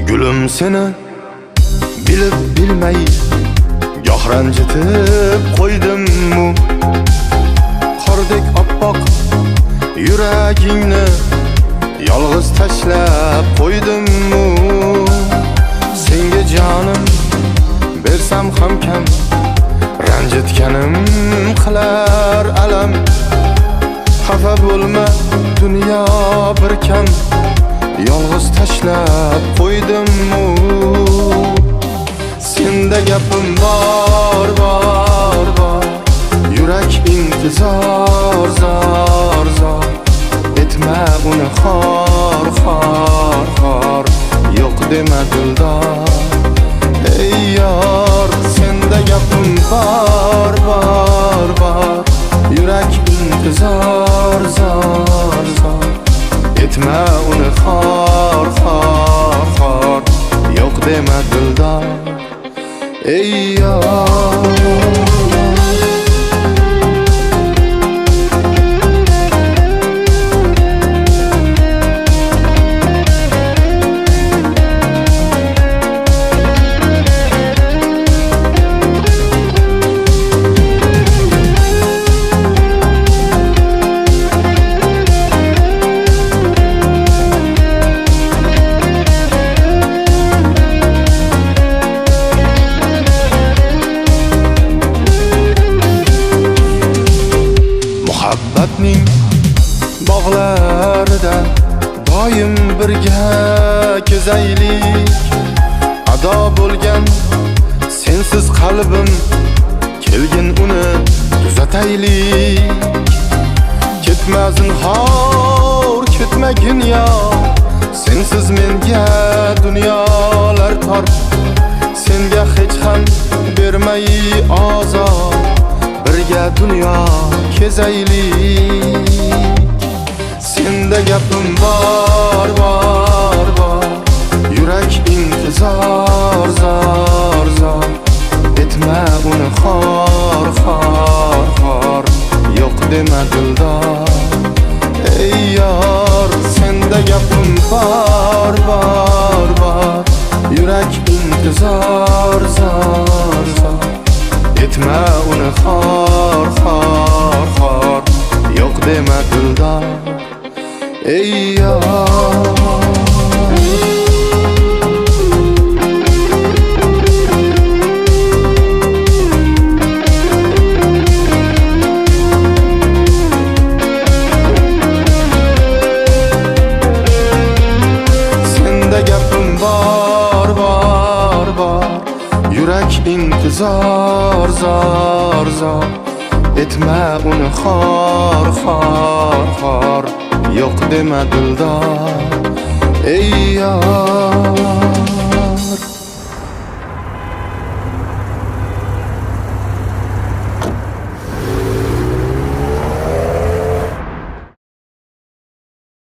Gülüm seni bilib bilmay goh ranjitib qo'ydimmi? Qordek oppoq yuragingni yolg'iz tashlab qo'ydimmi? Senga jonim bersam ham kam, ranjitganim qilar alam. Xafa bo'lma dunyo bir kam, yolg'iz tashlab qo'ydimmi? Senda gapim bor, yurak intizor, zor. Etma uni xor, yo'q dema dildor. Ey yor, senda gapim bor, yurak intizor, zor. Etma uni xor, yo'q dema dildor. Ey yor, muhabbatning bog'larida doim birga kezaylik. Ado bo'lgan sensiz qalbim, kelgin uni tuzataylik. Ketma zinhor, ketmagin yo, sensiz menga dunyolar tor. Senga hech ham bermay ozor, birga dunyo kezaylik. Senda gapim bor, yurak intizor, zor. Etma uni xor, yo'q dema dildor. Ey yor, senda gapim bor, yurak intizor, zor. Etma uni xor, yo'q dema dildor. Ey yor, senda gapim bor, yurak intizor, zor. Etma uni xor, yo'q dema dildor. Ey yor.